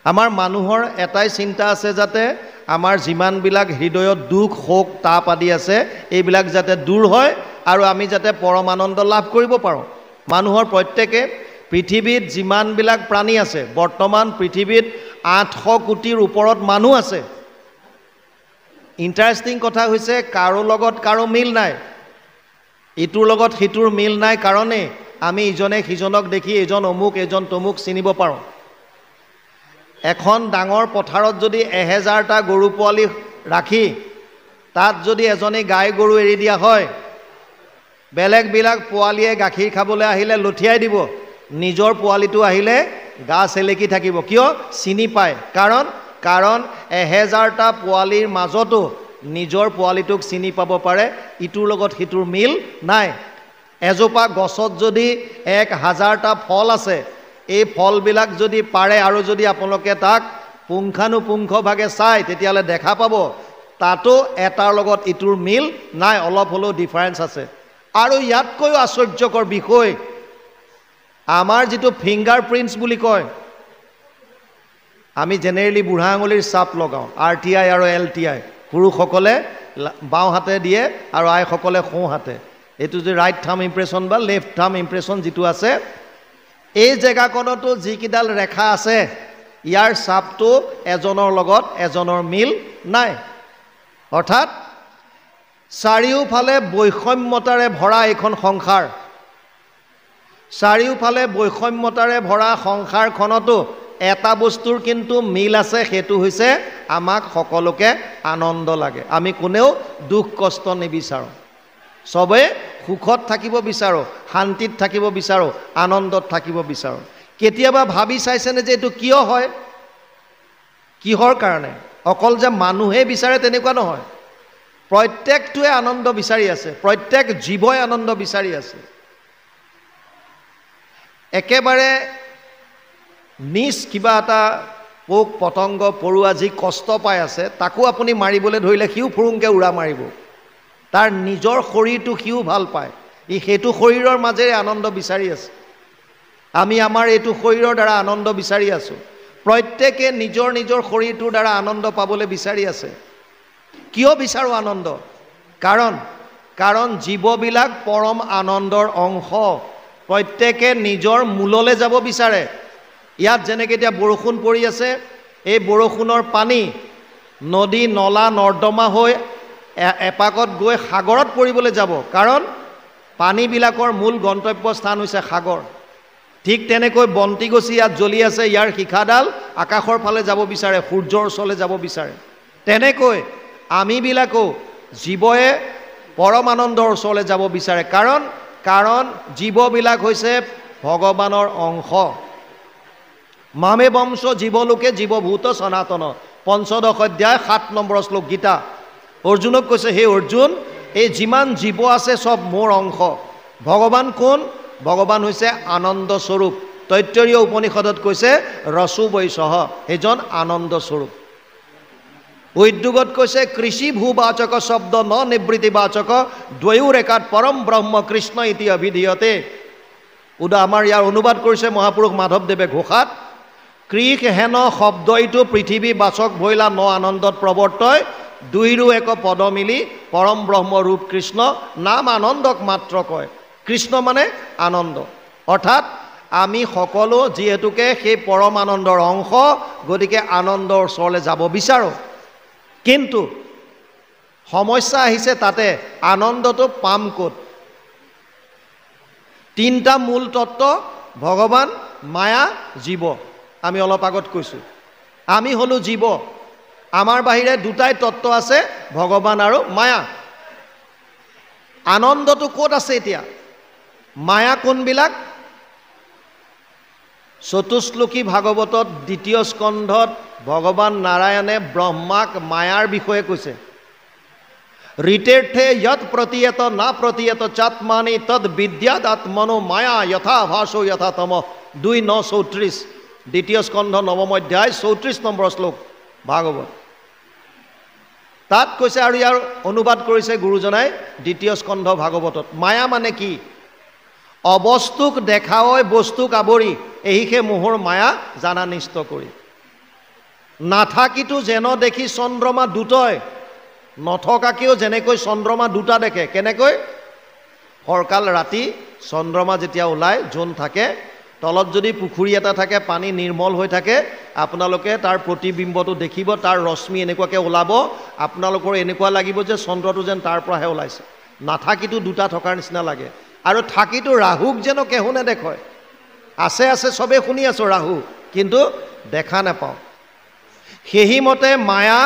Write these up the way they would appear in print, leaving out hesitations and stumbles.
আমাৰ মানুহৰ এটাই চিন্তা আছে যাতে আমাৰ যিমানবিলাক হৃদয়ত দুখ শোক তাপ আদি আছে এইবিলাক যাতে দূৰ হয় আৰু আমি যাতে পৰম আনন্দ লাভ কৰিব পাৰোঁ। মানুহৰ প্ৰত্যেকে পৃথিৱীত যিমানবিলাক প্ৰাণী আছে, বৰ্তমান পৃথিৱীত 800 কোটিৰ ওপৰত মানুহ আছে। ইণ্টাৰেষ্টিং কথা হৈছে কাৰো লগত কাৰো মিল নাই, ইটোৰ লগত সিটোৰ মিল নাই কাৰণে আমি ইজনে সিজনক দেখি এজন অমুক এজন তমুক চিনিব পাৰোঁ। এখন ডাঙৰ পথাৰত যদি 1000টা গৰু পোৱালি ৰাখি তাত যদি এজনী গাই গৰু এৰি দিয়া হয়, বেলেগবিলাক পোৱালিয়ে গাখীৰ খাবলৈ আহিলে লঠিয়াই দিব, নিজৰ পোৱালিটো আহিলে গা চেলেকি থাকিব। কিয়? চিনি পায়। কাৰণ 1000টা পোৱালিৰ মাজতো নিজৰ পোৱালিটোক চিনি পাব পাৰে, ইটোৰ লগত সিটোৰ মিল নাই। এজোপা গছত যদি 1000টা ফল আছে, এই ফলবিলাক যদি পাৰে আৰু যদি আপোনালোকে তাক পুংখানুপুংখভাৱে চায় তেতিয়াহ'লে দেখা পাব তাতো এটাৰ লগত ইটোৰ মিল নাই, অলপ হ'লেও ডিফাৰেঞ্চ আছে। আৰু ইয়াতকৈও আশ্চৰ্যকৰ বিষয়, আমাৰ যিটো ফিংগাৰ প্ৰিণ্টছ বুলি কয়, আমি জেনেৰেলি বুঢ়া আঙুলিৰ ছাপ লগাওঁ, RTI আৰু LTI, পুৰুষসকলে বাওঁ হাতে দিয়ে আৰু আইসকলে সোঁ হাতে। এইটো যে ৰাইট থাম্ব ইম্প্ৰেশ্যন বা লেফ্ট থাম্ব ইম্প্ৰেশ্যন যিটো আছে, এই জেগাকণতো যিকেইডাল ৰেখা আছে ইয়াৰ ছাপটো এজনৰ লগত এজনৰ মিল নাই। অৰ্থাৎ চাৰিওফালে বৈষম্যতাৰে ভৰা এইখন সংসাৰ, চাৰিওফালে বৈষম্যতাৰে ভৰা সংসাৰখনতো এটা বস্তুৰ কিন্তু মিল আছে, সেইটো হৈছে আমাক সকলোকে আনন্দ লাগে। আমি কোনেও দুখ কষ্ট নিবিচাৰোঁ, চবেই সুখত থাকিব বিচাৰোঁ, শান্তিত থাকিব বিচাৰোঁ, আনন্দত থাকিব বিচাৰোঁ। কেতিয়াবা ভাবি চাইছেনে যে এইটো কিয় হয়? কিহৰ কাৰণে? অকল যে মানুহে বিচাৰে তেনেকুৱা নহয়, প্ৰত্যেকটোৱে আনন্দ বিচাৰি আছে, প্ৰত্যেক জীৱই আনন্দ বিচাৰি আছে। একেবাৰে নিজ কিবা এটা পোক পতংগ পৰুৱা যি কষ্ট পাই আছে তাকো আপুনি মাৰিবলৈ ধৰিলে সিও ফুৰুংকৈ উৰা মাৰিব, তাৰ নিজৰ শৰীৰটো সিও ভাল পায়, ই সেইটো শৰীৰৰ মাজেৰে আনন্দ বিচাৰি আছে। আমি আমাৰ এইটো শৰীৰৰ দ্বাৰা আনন্দ বিচাৰি আছোঁ। প্ৰত্যেকে নিজৰ নিজৰ শৰীৰটোৰ দ্বাৰা আনন্দ পাবলৈ বিচাৰি আছে। কিয় বিচাৰোঁ আনন্দ? কাৰণ জীৱবিলাক পৰম আনন্দৰ অংশ, প্ৰত্যেকে নিজৰ মূললৈ যাব বিচাৰে। ইয়াত যেনেকৈ এতিয়া বৰষুণ পৰি আছে, এই বৰষুণৰ পানী নদী নলা নৰ্দমা হৈ এপাকত গৈ সাগৰত পৰিবলৈ যাব, কাৰণ পানীবিলাকৰ মূল গন্তব্য স্থান হৈছে সাগৰ। ঠিক তেনেকৈ বন্তি গছি ইয়াত জ্বলি আছে, ইয়াৰ শিখাডাল আকাশৰ ফালে যাব বিচাৰে, সূৰ্যৰ ওচৰলৈ যাব বিচাৰে। তেনেকৈ আমিবিলাকো জীৱয়ে পৰম আনন্দৰ ওচৰলৈ যাব বিচাৰে, কাৰণ জীৱবিলাক হৈছে ভগৱানৰ অংশ। মামে বংশ জীৱলোকে জীৱভূত সনাতন, 15 অধ্যায় 7 নম্বৰ শ্লোক গীতা। অৰ্জুনক কৈছে, হে অৰ্জুন, এই যিমান জীৱ আছে চব মোৰ অংশ। ভগৱান কোন? ভগৱান হৈছে আনন্দ স্বৰূপ। তৈত্তৰীয় উপনিষদত কৈছে ৰসু বৈশহ, সেইজন আনন্দ স্বৰূপ। উদ্যোগত কৈছে কৃষি ভূবাচক শব্দ ন নিবৃত্তিবাচক দ্বয়োৰেকাত পৰম ব্ৰহ্ম কৃষ্ণ ইতি অভিধীয়তে। আমাৰ ইয়াৰ অনুবাদ কৰিছে মহাপুৰুষ মাধৱদেৱে ঘোষাত। কৃষ হেন শব্দইটো পৃথিৱী বাচক ভৈলা ন আনন্দত প্ৰৱৰ্তয়, দুইৰো এক পদ মিলি পৰম ব্ৰহ্ম ৰূপ কৃষ্ণ, নাম আনন্দক মাত্ৰ কয়। কৃষ্ণ মানে আনন্দ। অৰ্থাৎ আমি সকলো যিহেতুকে সেই পৰম আনন্দৰ অংশ, গতিকে আনন্দৰ ওচৰলৈ যাব বিচাৰোঁ। কিন্তু সমস্যা আহিছে তাতে, আনন্দটো পাম ক'ত? 3টা মূল তত্ত্ব, ভগৱান, মায়া, জীৱ। আমি অলপ আগত কৈছোঁ আমি হ'লোঁ জীৱ, আমাৰ বাহিৰে 2টাই তত্ত্ব আছে, ভগৱান আৰু মায়া। আনন্দটো ক'ত আছে এতিয়া? মায়া কোনবিলাক? চতুশ্লোকী ভাগৱতত 2য় স্কন্ধত ভগৱান নাৰায়ণে ব্ৰহ্মাক মায়াৰ বিষয়ে কৈছে। ঋতেৰ্থে যৎ প্ৰতীয়ত না প্ৰতীয়ত চাত্মানি তদ বিদ্যাত আত্মনো মায়া যথা ভাসো যথা তম। 2:9-34, 2য় স্কন্ধ 9ম অধ্যায় 34 নম্বৰ শ্লোক ভাগৱত। তাত কৈছে, আৰু ইয়াৰ অনুবাদ কৰিছে গুৰুজনাই 2য় স্কন্ধ ভাগৱতত। মায়া মানে কি? অবস্তুক দেখাৱই বস্তুক আৱৰি, এহিকে মোহৰ মায়া জানা নিষ্ট কৰি। নাথাকিতো যেন দেখি চন্দ্ৰমা দুটয়, নথকাকেও যেনেকৈ চন্দ্ৰমা দুটা দেখে। কেনেকৈ? ফৰকাল ৰাতি চন্দ্ৰমা যেতিয়া ওলায়, জোন থাকে, তলত যদি পুখুৰী এটা থাকে, পানী নিৰ্মল হৈ থাকে, আপোনালোকে তাৰ প্ৰতিবিম্বটো দেখিব, তাৰ ৰশ্মি এনেকুৱাকৈ ওলাব, আপোনালোকৰ এনেকুৱা লাগিব যে চন্দ্ৰটো যেন তাৰ পৰাহে ওলাইছে। নাথাকিতো দুটা থকাৰ নিচিনা লাগে। আৰু থাকিতো ৰাহুক যেন কেহু নেদেখয়। আছে আছে চবেই শুনি আছোঁ ৰাহু, কিন্তু দেখা নাপাওঁ। সেইমতে মায়া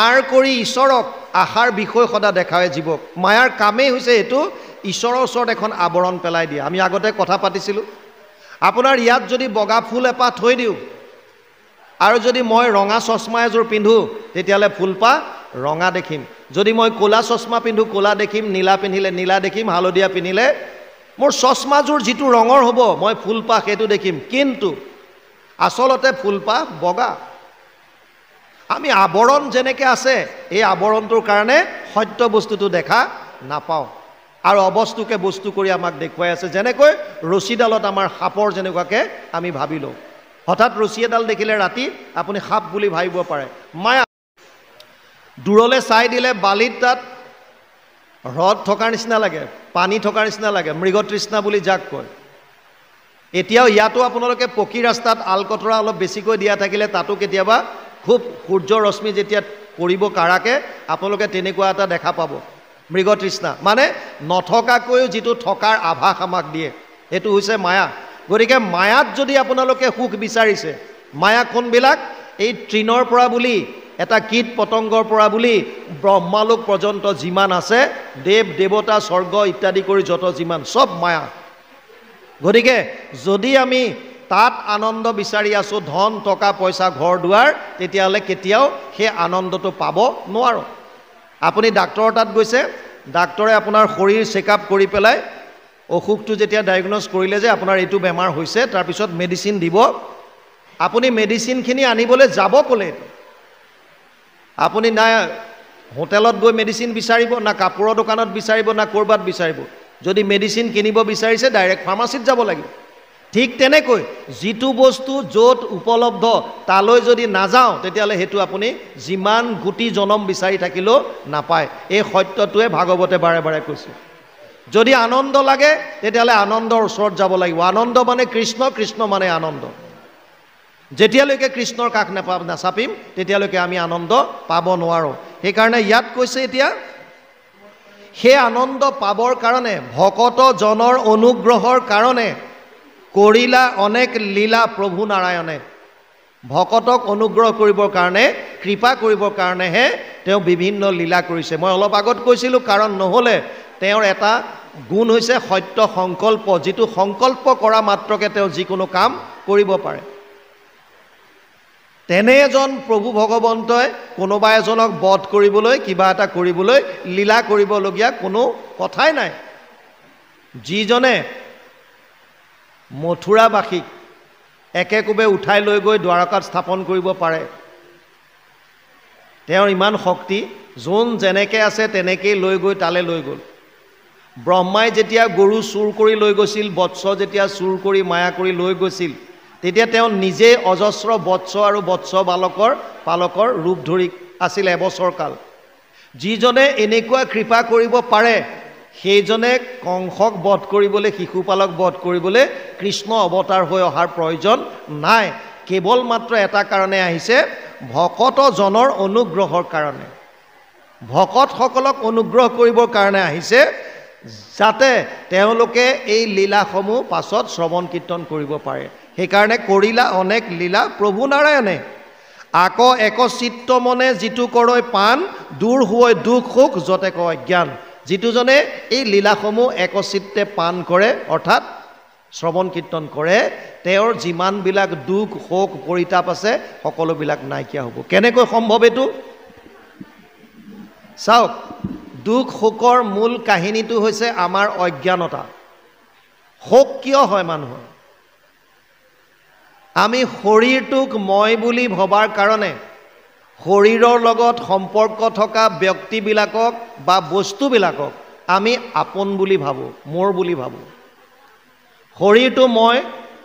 আঁৰ কৰি ঈশ্বৰক আশাৰ বিষয় সদায় দেখায় জীৱক। মায়াৰ কামেই হৈছে এইটো, ঈশ্বৰৰ ওচৰত এখন আৱৰণ পেলাই দিয়া। আমি আগতে কথা পাতিছিলোঁ, আপোনাৰ ইয়াত যদি বগা ফুল এপাহ থৈ দিওঁ আৰু যদি মই ৰঙা চশমা এযোৰ পিন্ধোঁ, তেতিয়াহ'লে ফুলপাহ ৰঙা দেখিম। যদি মই ক'লা চশমা পিন্ধোঁ, ক'লা দেখিম, নীলা পিন্ধিলে নীলা দেখিম, হালধীয়া পিন্ধিলে মোৰ চশমাযোৰ যিটো ৰঙৰ হ'ব, মই ফুলপাহ সেইটো দেখিম। কিন্তু আচলতে ফুলপাহ বগা। আমি আৱৰণ যেনেকৈ আছে, এই আৱৰণটোৰ কাৰণে সত্য বস্তুটো দেখা নাপাওঁ আৰু অবস্তুকে বস্তু কৰি আমাক দেখুৱাই আছে। যেনেকৈ ৰছীডালত আমাৰ সাপৰ যেনেকুৱাকৈ আমি ভাবি লওঁ। হঠাৎ ৰছী এডাল দেখিলে ৰাতি আপুনি সাপ বুলি ভাবিব পাৰে। মায়া দূৰলৈ চাই দিলে বালিত তাত হ্ৰদ থকাৰ নিচিনা লাগে, পানী থকাৰ নিচিনা লাগে, মৃগতৃষ্ণা বুলি যাক কয়। এতিয়াও ইয়াতো আপোনালোকে পকী ৰাস্তাত আলকতৰা অলপ বেছিকৈ দিয়া থাকিলে, তাতো কেতিয়াবা খুব সূৰ্যৰ ৰশ্মি যেতিয়া পৰিব কাৰাকে, আপোনালোকে তেনেকুৱা এটা দেখা পাব, মৃগতৃষ্ণা। মানে নথকাকৈও যিটো থকাৰ আভাস আমাক দিয়ে, সেইটো হৈছে মায়া। গতিকে মায়াত যদি আপোনালোকে সুখ বিচাৰিছে, মায়া কোনবিলাক? এই তৃণৰ পৰা বুলি, এটা কীট পতংগৰ পৰা বুলি ব্ৰহ্মালোক পৰ্যন্ত যিমান আছে, দেৱ দেৱতা স্বৰ্গ ইত্যাদি কৰি যত যিমান, চব মায়া। গতিকে যদি আমি তাত আনন্দ বিচাৰি আছোঁ, ধন টকা পইচা ঘৰ দুৱাৰ, তেতিয়াহ'লে কেতিয়াও সেই আনন্দটো পাব নোৱাৰোঁ। আপুনি ডাক্তৰৰ তাত গৈছে, ডাক্তৰে আপোনাৰ শৰীৰ চেকআপ কৰি পেলাই অসুখটো যেতিয়া ডায়েগন'জ কৰিলে যে আপোনাৰ এইটো বেমাৰ হৈছে, তাৰপিছত মেডিচিন দিব। আপুনি মেডিচিনখিনি আনিবলৈ যাব ক'লে? আপুনি না হোটেলত গৈ মেডিচিন বিচাৰিব, না কাপোৰৰ দোকানত বিচাৰিব, না ক'ৰবাত বিচাৰিব। যদি মেডিচিন কিনিব বিচাৰিছে, ডাইৰেক্ট ফাৰ্মাচীত যাব লাগিব। ঠিক তেনেকৈ যিটো বস্তু য'ত উপলব্ধ তালৈ যদি নাযাওঁ, তেতিয়াহ'লে সেইটো আপুনি যিমান কোটি জনম বিচাৰি থাকিলেও নাপায়। এই সত্যটোৱে ভাগৱতে বাৰে বাৰে কৈছে। যদি আনন্দ লাগে, তেতিয়াহ'লে আনন্দৰ ওচৰত যাব লাগিব। আনন্দ মানে কৃষ্ণ, কৃষ্ণ মানে আনন্দ। যেতিয়ালৈকে কৃষ্ণৰ কাষ নাচাপিম, তেতিয়ালৈকে আমি আনন্দ পাব নোৱাৰোঁ। সেইকাৰণে ইয়াত কৈছে এতিয়া, সেই আনন্দ পাবৰ কাৰণে ভকতজনৰ অনুগ্ৰহৰ কাৰণে কৰিলা অনেক লীলা প্ৰভু নাৰায়ণে। ভকতক অনুগ্ৰহ কৰিবৰ কাৰণে, কৃপা কৰিবৰ কাৰণেহে তেওঁ বিভিন্ন লীলা কৰিছে। মই অলপ আগত কৈছিলোঁ, কাৰণ নহ'লে তেওঁৰ এটা গুণ হৈছে সত্য সংকল্প, যিটো সংকল্প কৰা মাত্ৰকে তেওঁ যিকোনো কাম কৰিব পাৰে। তেনে এজন প্ৰভু ভগৱন্তই কোনোবা এজনক বধ কৰিবলৈ, কিবা এটা কৰিবলৈ, লীলা কৰিবলগীয়া কোনো কথাই নাই। যিজনে মথুৰাবাসীক একেকোবে উঠাই লৈ গৈ দ্বাৰকাত স্থাপন কৰিব পাৰে, তেওঁৰ ইমান শক্তি, যোন যেনেকৈ আছে তেনেকেই লৈ গৈ তালৈ লৈ গ'ল। ব্ৰহ্মাই যেতিয়া গৰু চুৰ কৰি লৈ গৈছিল, বৎস যেতিয়া চুৰ কৰি মায়া কৰি লৈ গৈছিল, তেতিয়া তেওঁ নিজেই অজস্ৰ বৎস আৰু বৎস পালকৰ ৰূপ ধৰি আছিল এবছৰ কাল। যিজনে এনেকুৱা কৃপা কৰিব পাৰে, সেইজনে কংসক বধ কৰিবলৈ, শিশুপালক বধ কৰিবলৈ কৃষ্ণ অৱতাৰ হৈ অহাৰ প্ৰয়োজন নাই। কেৱল মাত্ৰ এটা কাৰণে আহিছে, ভকতজনৰ অনুগ্ৰহৰ কাৰণে। ভকতসকলক অনুগ্ৰহ কৰিবৰ কাৰণে আহিছে, যাতে তেওঁলোকে এই লীলাসমূহ পাছত শ্ৰৱণ কীৰ্তন কৰিব পাৰে। সেইকাৰণে কৰিলা অনেক লীলা প্ৰভু নাৰায়ণে। আকৌ একচিত্ত মনে যিটো কৰয় পাণ, দূৰ হৈ দুখ সুখ যতে কয় জ্ঞান। যিটোজনে এই লীলাসমূহ একচিত্তে পাণ কৰে, অৰ্থাৎ শ্ৰৱণ কীৰ্তন কৰে, তেওঁৰ যিমানবিলাক দুখ শোক পৰিতাপ আছে, সকলোবিলাক নাইকিয়া হ'ব। কেনেকৈ সম্ভৱ এইটো? চাওক, দুখ শোকৰ মূল কাহিনীটো হৈছে আমাৰ অজ্ঞানতা। শোক কিয় হয় মানুহৰ? আমি শৰীৰটোক মই বুলি ভবাৰ কাৰণে শৰীৰৰ লগত সম্পৰ্ক থকা ব্যক্তিবিলাকক বা বস্তুবিলাকক আমি আপোন বুলি ভাবোঁ, মোৰ বুলি ভাবোঁ। শৰীৰটো মই,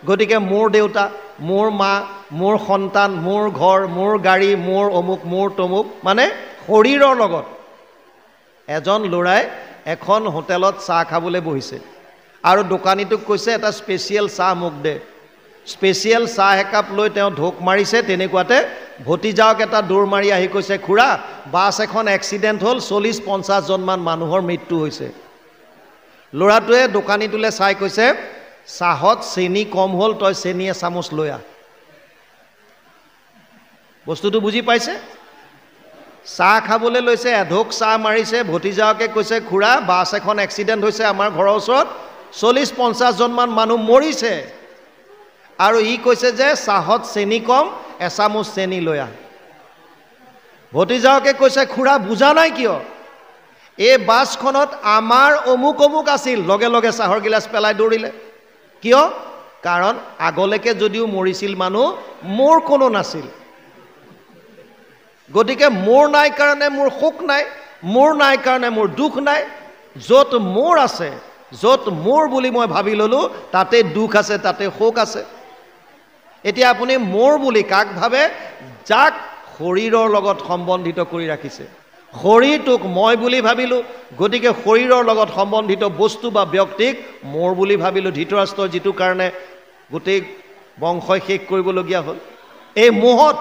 গতিকে মোৰ দেউতা, মোৰ মা, মোৰ সন্তান, মোৰ ঘৰ, মোৰ গাড়ী, মোৰ অমুক, মোৰ তমুক, মানে শৰীৰৰ লগত। এজন ল'ৰাই এখন হোটেলত চাহ খাবলৈ বহিছে আৰু দোকানীটোক কৈছে এটা স্পেচিয়েল চাহ মোক দে। স্পেচিয়েল চাহ একাপ লৈ তেওঁ ঢোক মাৰিছে। তেনেকুৱাতে ভতিজাক এটা দৌৰ মাৰি আহি কৈছে, খুৰা বাছ এখন এক্সিডেণ্ট হ'ল, 40-50 জনমান মানুহৰ মৃত্যু হৈছে। ল'ৰাটোৱে দোকানীটোলৈ চাই কৈছে, চাহত চেনি কম হ'ল, তই চেনি এচামুচ লৈ আহ। বস্তুটো বুজি পাইছে? চাহ খাবলৈ লৈছে, এঢোক চাহ মাৰিছে। ভতিজাকে কৈছে, খুৰা বাছ এখন এক্সিডেণ্ট হৈছে আমাৰ ঘৰৰ ওচৰত, 40-50 জনমান মানুহ মৰিছে। আৰু ই কৈছে যে চাহত চেনি কম, এচামুচ চেনি লৈ আহ। ভতিজাকে কৈছে, খুৰা বুজা নাই কিয়? এই বাছখনত আমাৰ অমুক অমুক আছিল। লগে লগে চাহৰ গিলাচ পেলাই দৌৰিলে। কিয়? কাৰণ আগলৈকে যদিও মৰিছিল মানুহ, মোৰ কোনো নাছিল। গতিকে মোৰ নাই কাৰণে মোৰ সুখ নাই, মোৰ নাই কাৰণে মোৰ দুখ নাই। য'ত মোৰ আছে, য'ত মোৰ বুলি মই ভাবি ল'লোঁ, তাতে দুখ আছে, তাতে সুখ আছে। এতিয়া আপুনি মোৰ বুলি কাক ভাবে? যাক শৰীৰৰ লগত সম্বন্ধিত কৰি ৰাখিছে। শৰীৰটোক মই বুলি ভাবিলোঁ, গতিকে শৰীৰৰ লগত সম্বন্ধিত বস্তু বা ব্যক্তিক মোৰ বুলি ভাবিলোঁ। ধৃতৰাষ্ট্ৰৰ যিটো কাৰণে গোটেই বংশই শেষ কৰিবলগীয়া হ'ল এই মোহত।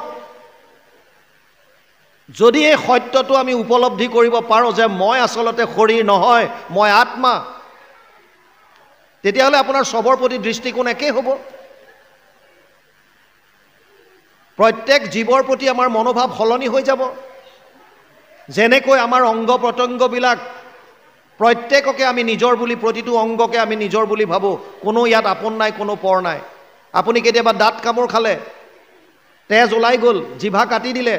যদি এই সত্যটো আমি উপলব্ধি কৰিব পাৰোঁ যে মই আচলতে শৰীৰ নহয়, মই আত্মা, তেতিয়াহ'লে আপোনাৰ চবৰ প্ৰতি দৃষ্টিকোণ একেই হ'ব। প্ৰত্যেক জীৱৰ প্ৰতি আমাৰ মনোভাৱ সলনি হৈ যাব। যেনেকৈ আমাৰ অংগ প্ৰত্যংগবিলাক প্ৰত্যেককে আমি নিজৰ বুলি, প্ৰতিটো অংগকে আমি নিজৰ বুলি ভাবোঁ। কোনো ইয়াত আপোন নাই, কোনো পৰ নাই। আপুনি কেতিয়াবা দাঁত কামোৰ খালে, তেজ ওলাই গ'ল, জিভা কাটি দিলে,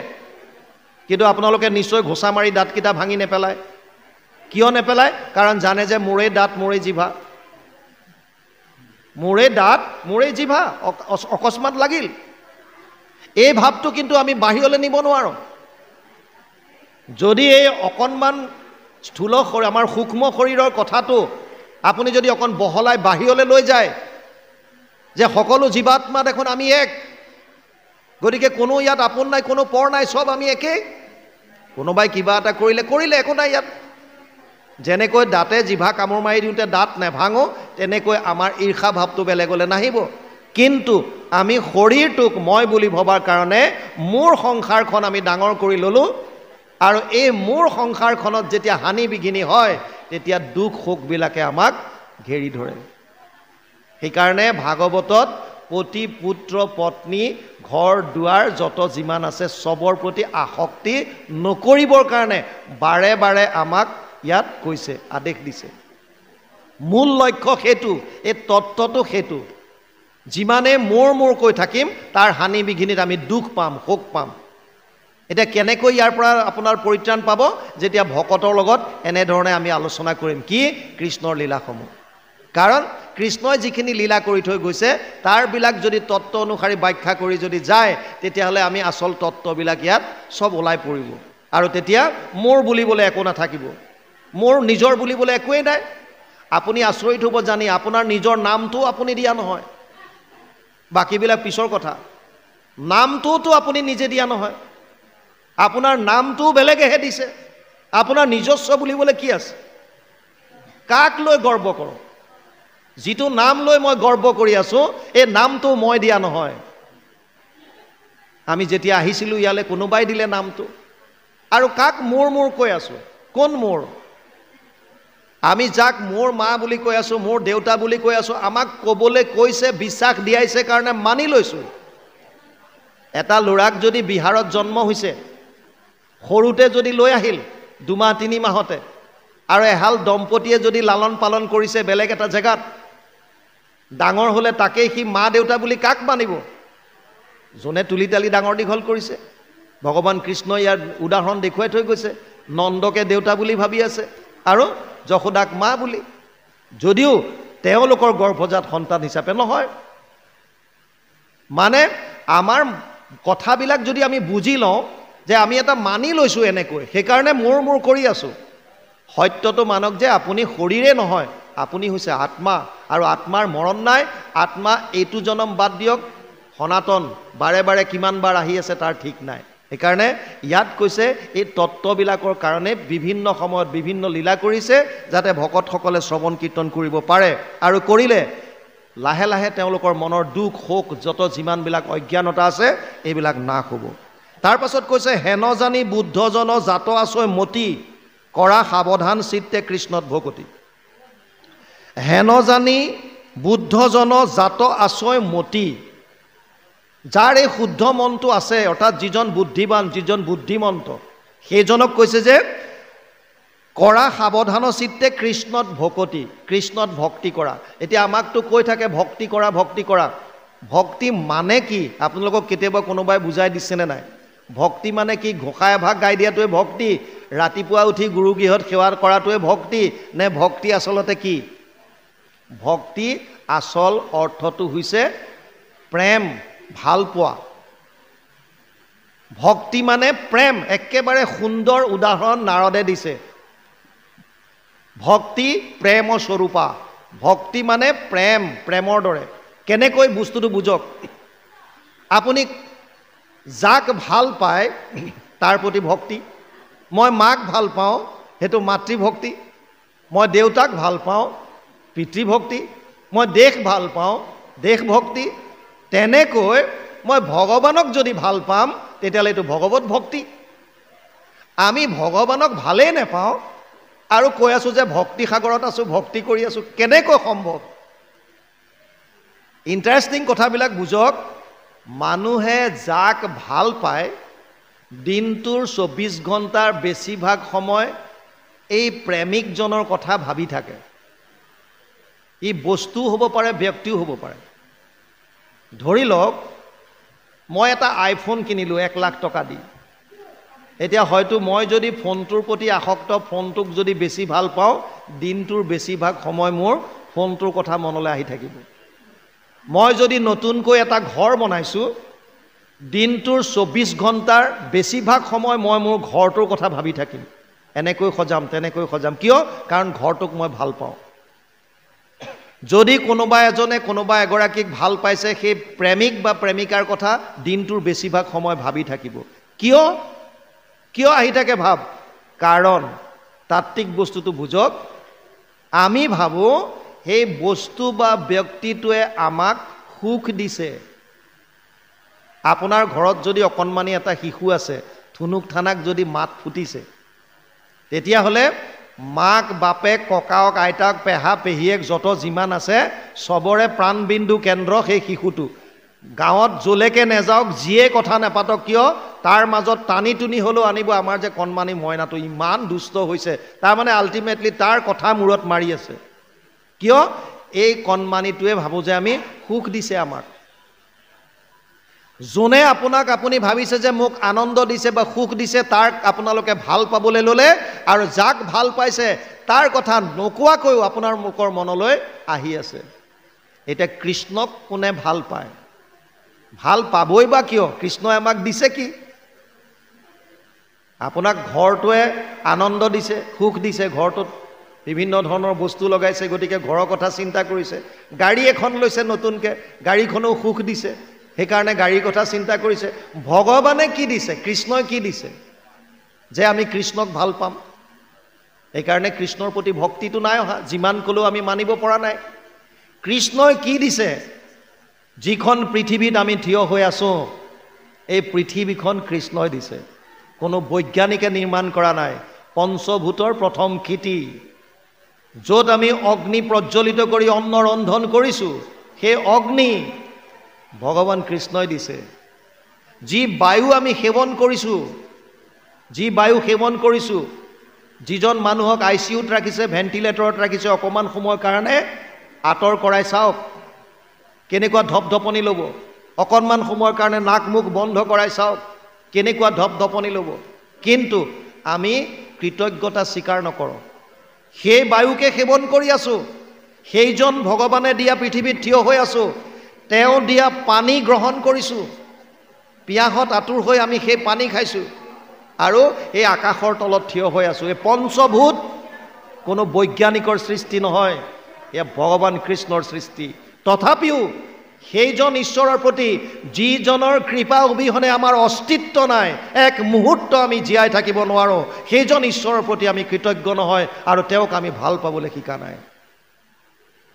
কিন্তু আপোনালোকে নিশ্চয় ঘোচা মাৰি দাঁতকেইটা ভাঙি নেপেলায়। কিয় নেপেলায়? কাৰণ জানে যে মোৰেই দাঁত, মোৰেই জিভা, মোৰেই দাঁত, মোৰেই জিভা, অকস্মাত লাগিল। এই ভাৱটো কিন্তু আমি বাহিৰলৈ নিব নোৱাৰোঁ। যদি এই অকণমান স্থূল শৰীৰ, আমাৰ সূক্ষ্ম শৰীৰৰ কথাটো আপুনি যদি অকণ বহলাই বাহিৰলৈ লৈ যায়, যে সকলো জীৱাত্মা দেখোন আমি এক, গতিকে কোনো ইয়াত আপোন নাই, কোনো পৰ নাই, চব আমি একেই। কোনোবাই কিবা এটা কৰিলে কৰিলে, একো নাই ইয়াত। যেনেকৈ দাঁতে জিভা কামোৰ মাৰি দিওঁতে দাঁত নেভাঙো, তেনেকৈ আমাৰ ঈৰ্ষা ভাৱটো বেলেগলৈ নাহিব। কিন্তু আমি শৰীৰটোক মই বুলি ভবাৰ কাৰণে মোৰ সংসাৰখন আমি ডাঙৰ কৰি ল'লোঁ। আৰু এই মোৰ সংসাৰখনত যেতিয়া হানি বিঘিনি হয়, তেতিয়া দুখ শোকবিলাকে আমাক ঘেৰি ধৰে। সেইকাৰণে ভাগৱতত পতি, পুত্ৰ, পত্নী, ঘৰ দুৱাৰ যত যিমান আছে চবৰ প্ৰতি আসক্তি নকৰিবৰ কাৰণে বাৰে বাৰে আমাক ইয়াত কৈছে, আদেশ দিছে। মূল লক্ষ্য সেইটো, এই তত্ত্বটো সেইটো। যিমানে মোৰ মোৰ কৈ থাকিম, তাৰ হানি বিঘিনিত আমি দুখ পাম, শোক পাম। এতিয়া কেনেকৈ ইয়াৰ পৰা আপোনাৰ পৰিত্ৰাণ পাব? যেতিয়া ভকতৰ লগত এনেধৰণে আমি আলোচনা কৰিম কি? কৃষ্ণৰ লীলাসমূহ। কাৰণ কৃষ্ণই যিখিনি লীলা কৰি থৈ গৈছে, তাৰবিলাক যদি তত্ত্ব অনুসাৰী ব্যাখ্যা কৰি যদি যায়, তেতিয়াহ'লে আমি আচল তত্ত্ববিলাক ইয়াত চব ওলাই পৰিব। আৰু তেতিয়া মোৰ বুলিবলৈ একো নাথাকিব, মোৰ নিজৰ বুলিবলৈ একোৱেই নাই। আপুনি আচৰিত হ'ব জানি, আপোনাৰ নিজৰ নামটো আপুনি দিয়া নহয়, বাকীবিলাক পিছৰ কথা। নামটোতো আপুনি নিজে দিয়া নহয়, আপোনাৰ নামটোও বেলেগেহে দিছে। আপোনাৰ নিজস্ব বুলিবলৈ কি আছে? কাক লৈ গৰ্ব কৰোঁ? যিটো নাম লৈ মই গৰ্ব কৰি আছোঁ, এই নামটো মই দিয়া নহয়। আমি যেতিয়া আহিছিলোঁ ইয়ালৈ, কোনোবাই দিলে নামটো। আৰু কাক মোৰ মোৰ কৈ আছোঁ? কোন মোৰ? আমি যাক মোৰ মা বুলি কৈ আছোঁ, মোৰ দেউতা বুলি কৈ আছোঁ, আমাক ক'বলৈ কৈছে, বিশ্বাস দিয়াইছে কাৰণে মানি লৈছোঁ। এটা ল'ৰাক যদি বিহাৰত জন্ম হৈছে, সৰুতে যদি লৈ আহিল 2 মাহ 3 মাহতে, আৰু এহাল দম্পতীয়ে যদি লালন পালন কৰিছে বেলেগ এটা জেগাত, ডাঙৰ হ'লে তাকেই সি মা দেউতা বুলি কাক মানিব? যোনে তুলি তালি ডাঙৰ দীঘল কৰিছে। ভগৱান কৃষ্ণই ইয়াৰ উদাহৰণ দেখুৱাই থৈ গৈছে। নন্দকে দেউতা বুলি ভাবি আছে আৰু যশোদাক মা বুলি, যদিও তেওঁলোকৰ গৰ্ভজাত সন্তান হিচাপে নহয়। মানে আমাৰ কথাবিলাক যদি আমি বুজি লওঁ যে আমি এটা মানি লৈছোঁ এনেকৈ, সেইকাৰণে মোৰ মোৰ কৰি আছোঁ। সত্যটো মানক যে আপুনি শৰীৰে নহয়, আপুনি হৈছে আত্মা, আৰু আত্মাৰ মৰণ নাই। আত্মা এইটো জনম বাদ দিয়ক, সনাতন বাৰে বাৰে কিমান বাৰ আহি আছে তাৰ ঠিক নাই। সেইকাৰণে ইয়াত কৈছে এই তত্ত্ববিলাকৰ কাৰণে বিভিন্ন সময়ত বিভিন্ন লীলা কৰিছে, যাতে ভকতসকলে শ্ৰৱণ কীৰ্তন কৰিব পাৰে, আৰু কৰিলে লাহে লাহে তেওঁলোকৰ মনৰ দুখ শোক যত যিমানবিলাক অজ্ঞানতা আছে এইবিলাক নাশ হ'ব। তাৰ পাছত কৈছে হেন জানি বুদ্ধজন জাত আছয় মতি কৰা সাৱধান চিত্তে কৃষ্ণত ভকতি। হেন জানি বুদ্ধজন জাত আছয় মতি, যাৰ এই শুদ্ধ মনটো আছে, অৰ্থাৎ যিজন বুদ্ধিবান যিজন বুদ্ধিমন্ত সেইজনক কৈছে যে কৰা সাৱধান চিত্তে কৃষ্ণত ভকতি, কৃষ্ণত ভক্তি কৰা। এতিয়া আমাকতো কৈ থাকে ভক্তি কৰা ভক্তি কৰা, ভক্তি মানে কি আপোনালোকক কেতিয়াবা কোনোবাই বুজাই দিছেনে নাই? ভক্তি মানে কি? ঘোষা এভাগ গাই দিয়াটোৱে ভক্তি, ৰাতিপুৱা উঠি গুৰুগৃহত সেৱা কৰাটোৱে ভক্তি নে? ভক্তি আচলতে কি? ভক্তি আচল অৰ্থটো হৈছে প্ৰেম, ভাল পোৱা। ভক্তি মানে প্ৰেম। একেবাৰে সুন্দৰ উদাহৰণ নাৰদে দিছে। ভক্তি প্ৰেম স্বৰূপা, ভক্তি মানে প্ৰেম, প্ৰেমৰ দৰে। কেনেকৈ বস্তুটো বুজক। আপুনি যাক ভাল পায় তাৰ প্ৰতি ভক্তি। মই মাক ভাল পাওঁ, সেইটো মাতৃভক্তি। মই দেউতাক ভাল পাওঁ, পিতৃভক্তি। মই দেশ ভাল পাওঁ, দেশভক্তি। তেনেকৈ মই ভগৱানক যদি ভাল পাম তেতিয়াহ'লে এইটো ভগৱত ভক্তি। আমি ভগৱানক ভালেই নাপাওঁ আৰু কৈ আছোঁ যে ভক্তি সাগৰত আছোঁ, ভক্তি কৰি আছোঁ, কেনেকৈ সম্ভৱ? ইণ্টাৰেষ্টিং কথাবিলাক বুজক। মানুহে যাক ভাল পায় দিনটোৰ 24 ঘণ্টাৰ বেছিভাগ সময় এই প্ৰেমিকজনৰ কথা ভাবি থাকে। ই বস্তুও হ'ব পাৰে, ব্যক্তিও হ'ব পাৰে। ধৰি লওক মই এটা আইফোন কিনিলোঁ 1 লাখ টকা দি। এতিয়া হয়তো মই যদি ফোনটোৰ প্ৰতি আসক্ত, ফোনটোক যদি বেছি ভাল পাওঁ, দিনটোৰ বেছিভাগ সময় মোৰ ফোনটোৰ কথা মনলৈ আহি থাকিব। মই যদি নতুনকৈ এটা ঘৰ বনাইছোঁ, দিনটোৰ 24 ঘণ্টাৰ বেছিভাগ সময় মই মোৰ ঘৰটোৰ কথা ভাবি থাকিম। এনেকৈ সজাম, তেনেকৈ সজাম। কিয়? কাৰণ ঘৰটোক মই ভাল পাওঁ। যদি কোনোবা এজনে কোনোবা এগৰাকীক ভাল পাইছে, সেই প্ৰেমিক বা প্ৰেমিকাৰ কথা দিনটোৰ বেছিভাগ সময় ভাবি থাকিব। কিয়? কিয় আহি থাকে ভাব? কাৰণ তাত্ত্বিক বস্তুটো বুজক। আমি ভাবোঁ সেই বস্তু বা ব্যক্তিটোৱে আমাক সুখ দিছে। আপোনাৰ ঘৰত যদি অকণমানি এটা শিশু আছে, থুনুক থানাক যদি মাত ফুটিছে, তেতিয়াহ'লে মাক বাপেক ককাওক আইতাক পেহা পেহীয়েক যত যিমান আছে চবৰে প্ৰাণবিন্দু কেন্দ্ৰ সেই শিশুটো। গাঁৱত যলৈকে নেযাওক, যিয়ে কথা নাপাতক কিয়, তাৰ মাজত টানি টুনি হ'লেও আনিব আমাৰ যে কণমানি মইনাটো ইমান দুষ্ট হৈছে, তাৰমানে আল্টিমেটলি তাৰ কথা মূৰত মাৰি আছে। কিয়? এই কণমানিটোৱে ভাবোঁ যে আমি সুখ দিছে আমাক। যোনে আপোনাক আপুনি ভাবিছে যে মোক আনন্দ দিছে বা সুখ দিছে, তাক আপোনালোকে ভাল পাবলৈ ল'লে, আৰু যাক ভাল পাইছে তাৰ কথা নোকোৱাকৈও আপোনাৰ মুখৰ মনলৈ আহি আছে। এতিয়া কৃষ্ণক কোনে ভাল পায়? ভাল পাবই বা কিয়? কৃষ্ণই আমাক দিছে কি? আপোনাক ঘৰটোৱে আনন্দ দিছে, সুখ দিছে। ঘৰটোত বিভিন্ন ধৰণৰ বস্তু লগাইছে, গতিকে ঘৰৰ কথা চিন্তা কৰিছে। গাড়ী এখন লৈছে নতুনকৈ, গাড়ীখনেও সুখ দিছে, সেইকাৰণে গাড়ীৰ কথা চিন্তা কৰিছে। ভগৱানে কি দিছে? কৃষ্ণই কি দিছে যে আমি কৃষ্ণক ভাল পাম? সেইকাৰণে কৃষ্ণৰ প্ৰতি ভক্তিটো নাই অহা, যিমান ক'লেও আমি মানিব পৰা নাই। কৃষ্ণই কি দিছে? যিখন পৃথিৱীত আমি থিয় হৈ আছোঁ, এই পৃথিৱীখন কৃষ্ণই দিছে। কোনো বৈজ্ঞানিকে নিৰ্মাণ কৰা নাই। পঞ্চভূতৰ প্ৰথম কৃতি, য'ত আমি অগ্নি প্ৰজ্বলিত কৰি অন্ন ৰন্ধন কৰিছোঁ, সেই অগ্নি ভগৱান কৃষ্ণই দিছে। যি বায়ু আমি সেৱন কৰিছোঁ, যিজন মানুহক ICUত ৰাখিছে, ভেণ্টিলেটৰত ৰাখিছে, অকণমান সময়ৰ কাৰণে আঁতৰ কৰাই চাওক কেনেকুৱা ধপধপনি ল'ব। অকণমান সময়ৰ কাৰণে নাক মুখ বন্ধ কৰাই চাওক কেনেকুৱা ধপধপনি ল'ব। কিন্তু আমি কৃতজ্ঞতা স্বীকাৰ নকৰোঁ। সেই বায়ুকে সেৱন কৰি আছোঁ, সেইজন ভগৱানে দিয়া পৃথিৱীত থিয় হৈ আছোঁ, তেওঁ দিয়া পানী গ্ৰহণ কৰিছোঁ, পিয়াহত আতুৰ হৈ আমি সেই পানী খাইছোঁ, আৰু এই আকাশৰ তলত থিয় হৈ আছোঁ। এই পঞ্চভূত কোনো বৈজ্ঞানিকৰ সৃষ্টি নহয়, এয়া ভগৱান কৃষ্ণৰ সৃষ্টি। তথাপিও সেইজন ঈশ্বৰৰ প্ৰতি যিজনৰ কৃপা অবিহনে আমাৰ অস্তিত্ব নাই, এক মুহূৰ্ত আমি জীয়াই থাকিব নোৱাৰোঁ, সেইজন ঈশ্বৰৰ প্ৰতি আমি কৃতজ্ঞ নহয় আৰু তেওঁক আমি ভাল পাবলৈ শিকা নাই।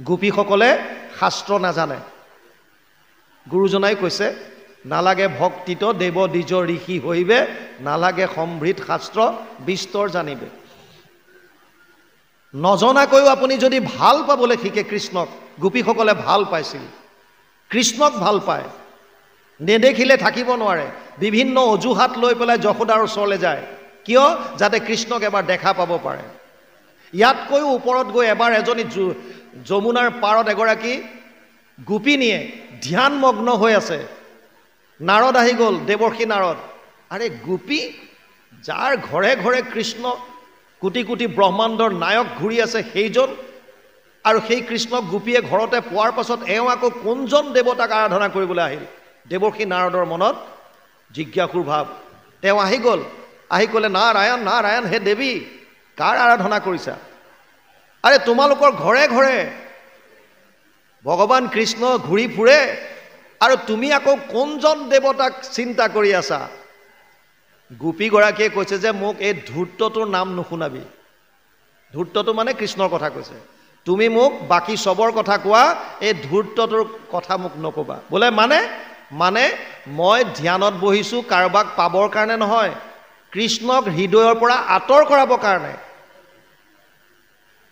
গোপীসকলে শাস্ত্ৰ নাজানে। গুৰুজনাই কৈছে, নালাগে ভক্তিত দেৱ দ্বিজ ঋষি হৈবে, নালাগে সমৃদ্ধ শাস্ত্ৰ বিস্তৰ জানিবে। নজনাকৈও আপুনি যদি ভাল পাবলৈ শিকে কৃষ্ণক, গোপীসকলে ভাল পাইছিল, কৃষ্ণক ভাল পায়, নেদেখিলে থাকিব নোৱাৰে, বিভিন্ন অজুহাত লৈ পেলাই যশোদাৰ ওচৰলৈ যায়। কিয়? যাতে কৃষ্ণক এবাৰ দেখা পাব পাৰে। ইয়াতকৈও ওপৰত গৈ এবাৰ এজনী যমুনাৰ পাৰত এগৰাকী গোপিনীয়ে ধ্যানমগ্ন হৈ আছে। নাৰদ আহি গ'ল, দেৱৰ্ষি নাৰদ। আৰে গোপী, যাৰ ঘৰে ঘৰে কৃষ্ণ কোটি কোটি ব্ৰহ্মাণ্ডৰ নায়ক ঘূৰি আছে সেইজন, আৰু সেই কৃষ্ণক গোপীয়ে ঘৰতে পোৱাৰ পাছত এওঁ আকৌ কোনজন দেৱতাক আৰাধনা কৰিবলৈ আহিল? দেৱৰ্ষি নাৰদৰ মনত জিজ্ঞাসুৰ ভাৱ। তেওঁ আহি গ'ল, আহি ক'লে, নাৰায়ণ নাৰায়ণ, হে দেৱী, কাৰ আৰাধনা কৰিছা? আৰে তোমালোকৰ ঘৰে ঘৰে ভগৱান কৃষ্ণ ঘূৰি ফুৰে আৰু তুমি আকৌ কোনজন দেৱতাক চিন্তা কৰি আছা? গোপীগৰাকীয়ে কৈছে যে মোক এই ধূৰ্তটোৰ নাম নুশুনাবি। ধূৰ্তটো মানে কৃষ্ণৰ কথা কৈছে। তুমি মোক বাকী চবৰ কথা কোৱা, এই ধূৰ্তটোৰ কথা মোক নকবা। বোলে মানে মই ধ্যানত বহিছোঁ কাৰোবাক পাবৰ কাৰণে নহয়, কৃষ্ণক হৃদয়ৰ পৰা আঁতৰ কৰাবৰ কাৰণে।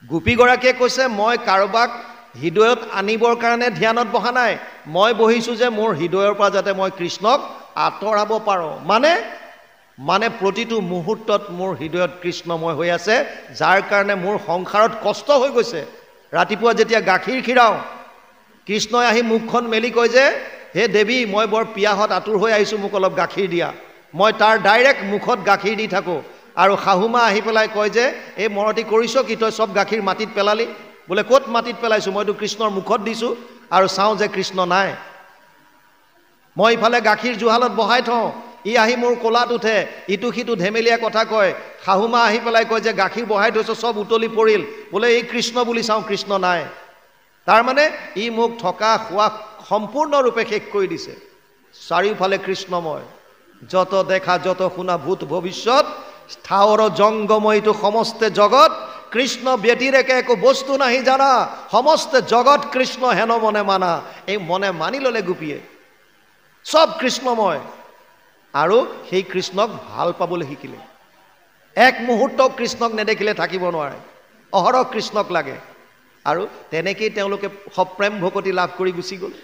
গোপীগৰাকীয়ে কৈছে, মই কাৰোবাক হৃদয়ত আনিবৰ কাৰণে ধ্যানত বহা নাই, মই বহিছোঁ যে মোৰ হৃদয়ৰ পৰা যাতে মই কৃষ্ণক আঁতৰাব পাৰোঁ। মানে প্ৰতিটো মুহূৰ্তত মোৰ হৃদয়ত কৃষ্ণময় হৈ আছে, যাৰ কাৰণে মোৰ সংসাৰত কষ্ট হৈ গৈছে। ৰাতিপুৱা যেতিয়া গাখীৰ খীৰাওঁ, কৃষ্ণই আহি মুখখন মেলি কয় যে, হে দেৱী, মই বৰ পিয়াহত আঁতুৰ হৈ আহিছোঁ, মোক অলপ গাখীৰ দিয়া। মই তাৰ ডাইৰেক্ট মুখত গাখীৰ দি থাকোঁ। আৰু শাহুমা আহি পেলাই কয় যে, এই মৰতি কৰিছ কি, তই চব গাখীৰ মাটিত পেলালি? বোলে ক'ত মাটিত পেলাইছোঁ, মইতো কৃষ্ণৰ মুখত দিছোঁ আৰু চাওঁ যে কৃষ্ণ নাই। মই ইফালে গাখীৰ জুহালত বহাই থওঁ, ই আহি মোৰ কোলাত উঠে, ইটো সিটো ধেমেলীয়া কথা কয়। শাহুমা আহি পেলাই কয় যে গাখীৰ বহাই থৈছ, চব উতলি পৰিল। বোলে এই কৃষ্ণ বুলি চাওঁ, কৃষ্ণ নাই। তাৰমানে ই মোক থকা খোৱা সম্পূৰ্ণৰূপে শেষ কৰি দিছে। চাৰিওফালে কৃষ্ণময়, যত দেখা যত শুনা ভূত ভৱিষ্যত, স্থাৱৰ জংগময়িটো সমস্তে জগত, কৃষ্ণ ব্যতিৰেকে একো বস্তু নাহি জানা, সমস্ত জগত কৃষ্ণ হেন মনে মানা। এই মনে মানি ল'লে গোপীয়ে, চব কৃষ্ণময়, আৰু সেই কৃষ্ণক ভাল পাবলৈ শিকিলে। এক মুহূৰ্ত কৃষ্ণক নেদেখিলে থাকিব নোৱাৰে, অহৰহ কৃষ্ণক লাগে। আৰু তেনেকেই তেওঁলোকে সপ্ৰেম ভকতি লাভ কৰি গুচি গ'ল।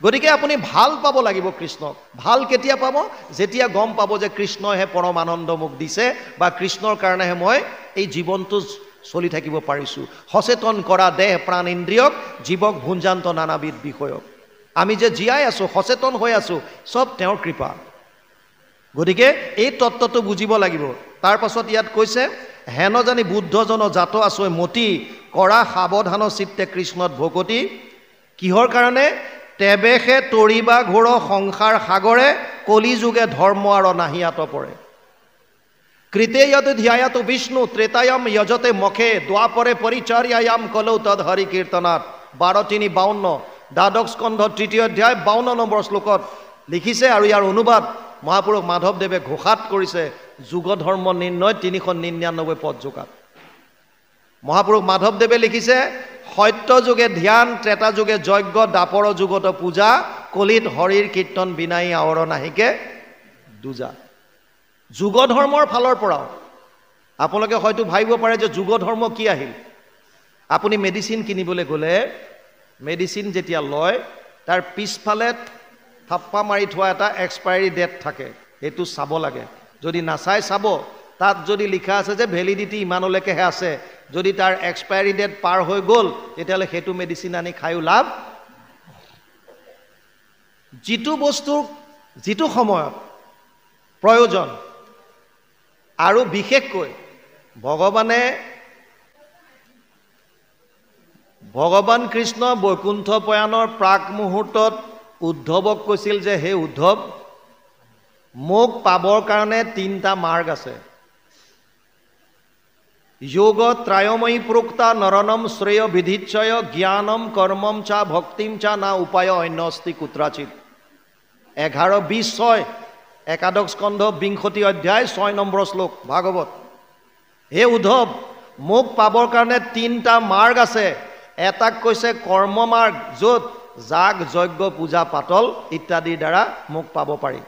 গতিকে আপুনি ভাল পাব লাগিব কৃষ্ণক। ভাল কেতিয়া পাব? যেতিয়া গম পাব যে কৃষ্ণইহে পৰম আনন্দ মোক দিছে, বা কৃষ্ণৰ কাৰণেহে মই এই জীৱনটো চলি থাকিব পাৰিছোঁ। সচেতন কৰা দেহ প্ৰাণ ইন্দ্ৰিয়ক, জীৱক ভুঞ্জান্ত নানাবিধ বিষয়ক। আমি যে জীয়াই আছোঁ, সচেতন হৈ আছোঁ, চব তেওঁৰ কৃপা। গতিকে এই তত্ত্বটো বুজিব লাগিব। তাৰ পাছত ইয়াত কৈছে, হেন জানি বুদ্ধজন জাত আছৈ মতি, কৰা সাৱধান চিত্তে কৃষ্ণত ভকতি। কিহৰ কাৰণে? তেবেশে তৰিবা ঘোৰ সংসাৰ সাগৰে, কলি যুগে ধৰ্ম আৰু নাহিয়াত পৰে। কৃতে যদ ধ্যায়াত বিষ্ণু, ত্ৰেতায়ম যজতে মখে, দ্বাপৰে পৰিচাৰ্যায়াম কলৌ তদ হৰি কীৰ্তনাত। 12:3-52 দ্বাদশ স্কন্ধ 3য় অধ্যায় 52 নম্বৰ শ্লোকত লিখিছে। আৰু ইয়াৰ অনুবাদ মহাপুৰুষ মাধৱদেৱে ঘোষাত কৰিছে, যুগ ধৰ্ম নিৰ্ণয় 399 পদ যোগাত। মহাপুৰুষ মাধৱদেৱে লিখিছে, সত্য যুগে ধ্যান, ত্ৰেতা যুগে যজ্ঞ, দাপৰ যুগত পূজা, কলিত হৰিৰ কীৰ্তন বিনাই আৱৰ নাহিকে দুজা। যুগ ধৰ্মৰ ফালৰ পৰাও আপোনালোকে হয়তো ভাবিব পাৰে যে যুগ ধৰ্ম কি আহিল। আপুনি মেডিচিন কিনিবলৈ গ'লে, মেডিচিন যেতিয়া লয়, তাৰ পিছফালে থাপ্পা মাৰি থোৱা এটা এক্সপায়াৰী ডেট থাকে, সেইটো চাব লাগে। যদি নাচাই চাব, তাত যদি লিখা আছে যে ভেলিডিটি ইমানলৈকেহে আছে, যদি তাৰ এক্সপায়াৰী ডেট পাৰ হৈ গ'ল, তেতিয়াহ'লে সেইটো মেডিচিন আনি খায়ো লাভ। যিটো বস্তু যিটো সময়ত প্ৰয়োজন, আৰু বিশেষকৈ ভগৱান কৃষ্ণ বৈকুণ্ঠ প্ৰয়াণৰ প্ৰাক মুহূৰ্তত উদ্ধৱক কৈছিল যে, হে উদ্ধৱ, মোক পাবৰ কাৰণে 3টা মাৰ্গ আছে। যোগ ত্ৰায়ময়ী প্ৰোক্তা নৰনম শ্ৰেয় বিধিচ্ছয় জ্ঞানম কৰ্মম চা ভক্তিম চা না উপায় অন্য অস্তি কুত্ৰাচিত 11:20 একাদশ স্কন্ধ 20 অধ্যায় 6 নম্বৰ শ্লোক ভাগৱত। হে উদ্ধৱ, মোক পাবৰ কাৰণে 3টা মাৰ্গ আছে। এটাক কৈছে কৰ্ম মাৰ্গ, য'ত যাগ যজ্ঞ পূজা পাতল ইত্যাদিৰ দ্বাৰা মোক পাব পাৰি।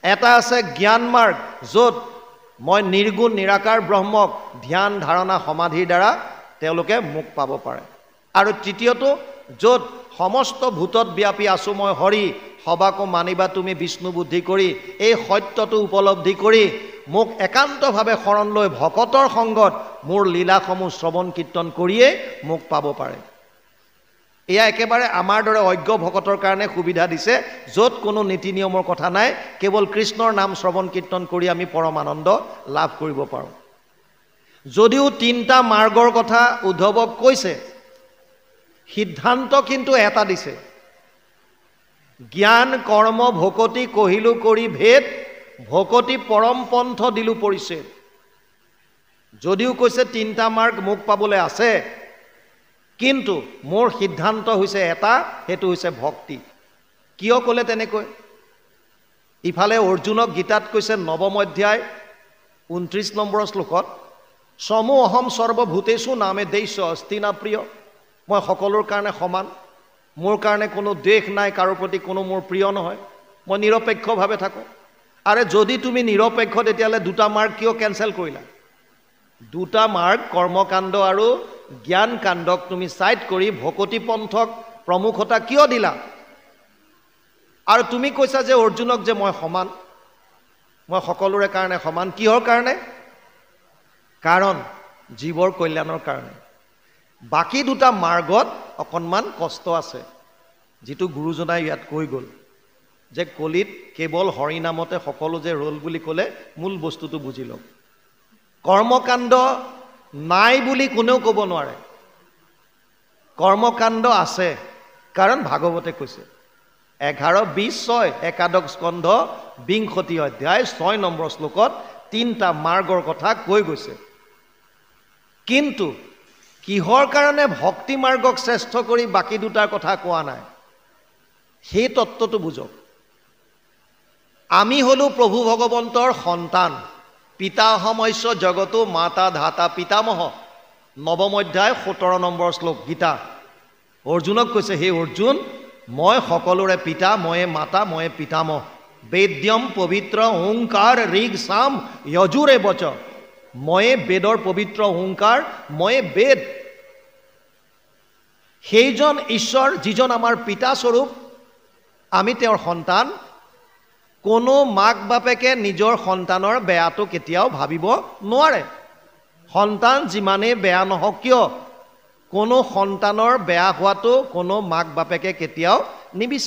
এটা আছে জ্ঞান মাৰ্গ, য'ত মই নিৰ্গুণ নিৰাকাৰ ব্ৰহ্মক ধ্যান ধাৰণা সমাধিৰ দ্বাৰা তেওঁলোকে মোক পাব পাৰে। আৰু তৃতীয়টো, য'ত সমস্ত ভূতত ব্যাপী আছো মই হৰি, সবাকো মানিবা তুমি বিষ্ণু বুদ্ধি কৰি, এই সত্যটো উপলব্ধি কৰি মোক একান্তভাৱে শৰণ লৈ ভকতৰ সংগত মোৰ লীলাসমূহ শ্ৰৱণ কীৰ্তন কৰিয়ে মোক পাব পাৰে। এয়া একেবাৰে আমাৰ দৰে অজ্ঞ ভকতৰ কাৰণে সুবিধা দিছে, য'ত কোনো নীতি নিয়মৰ কথা নাই, কেৱল কৃষ্ণৰ নাম শ্ৰৱণ কীৰ্তন কৰি আমি পৰম আনন্দ লাভ কৰিব পাৰোঁ। যদিও 3টা মাৰ্গৰ কথা উদ্ধৱক কৈছে, সিদ্ধান্ত কিন্তু এটা দিছে, জ্ঞান কৰ্ম ভকতি কহিলো কৰি ভেদ, ভকতি পৰম পন্থ দিলো পৰিছে। যদিও কৈছে 3টা মাৰ্গ মোক পাবলৈ আছে, কিন্তু মোৰ সিদ্ধান্ত হৈছে এটা, সেইটো হৈছে ভক্তি। কিয় ক'লে তেনেকৈ? ইফালে অৰ্জুনক গীতাত কৈছে 9ম অধ্যায় 29 নম্বৰ শ্লোকত, সমো অহম সৰ্বভূতেষু নামে দেশ অস্তি না প্ৰিয়। মই সকলোৰ কাৰণে সমান, মোৰ কাৰণে কোনো দ্বেষ নাই, কাৰো প্ৰতি কোনো মোৰ প্ৰিয় নহয়, মই নিৰপেক্ষভাৱে থাকোঁ। আৰে যদি তুমি নিৰপেক্ষ, তেতিয়াহ'লে 2টা মাৰ্গ কিয় কেঞ্চেল কৰিলা? 2টা মাৰ্গ কৰ্মকাণ্ড আৰু জ্ঞান কাণ্ডক তুমি চাইড কৰি ভকতি পন্থক প্ৰমুখতা কিয় দিলা? আৰু তুমি কৈছা যে অৰ্জুনক যে মই সমান, মই সকলোৰে কাৰণে সমান। কিহৰ কাৰণে? কাৰণ জীৱৰ কল্যাণৰ কাৰণে। বাকী 2টা মাৰ্গত অকণমান কষ্ট আছে, যিটো গুৰুজনাই ইয়াত কৈ গ'ল যে কলিত কেৱল হৰিনামতে সকলো যে ৰ'ল বুলি ক'লে মূল বস্তুটো বুজি লওক। কৰ্মকাণ্ড নাই বুলি কোনেও ক'ব নোৱাৰে, কৰ্মকাণ্ড আছে, কাৰণ ভাগৱতে কৈছে 11:20 একাদশ স্কন্ধ 20 অধ্যায় 6 নম্বৰ শ্লোকত 3টা মাৰ্গৰ কথা কৈ গৈছে। কিন্তু কিহৰ কাৰণে ভক্তি মাৰ্গক শ্ৰেষ্ঠ কৰি বাকী 2টাৰ কথা কোৱা নাই, সেই তত্ত্বটো বুজক। আমি হলো প্ৰভু ভগৱন্তৰ সন্তান, পিতাহমস্য জগতো মাতা ধাতা পিতামহ। 9ম অধ্যায় 17 নম্বৰ শ্লোক গীতা। অৰ্জুনক কৈছে, হে অৰ্জুন, মই সকলোৰে পিতা, ময়ে মাতা, ময়ে পিতামহ। বেদ্যম পবিত্ৰ ওংকাৰ ঋগ সাম যজুৰে বচ। ময়ে বেদৰ পবিত্ৰ ওংকাৰ, ময়ে বেদ। সেইজন ঈশ্বৰ যিজন আমাৰ পিতাস্বৰূপ, আমি তেওঁৰ সন্তান। কোনো মাক বাপেকে নিজৰ সন্তানৰ বেয়াটো কেতিয়াও ভাবিব নোৱাৰে। সন্তান যিমানেই বেয়া নহওক কিয়, কোনো সন্তানৰ বেয়া হোৱাটো কোনো মাক বাপেকে কেতিয়াও নিবিচাৰে।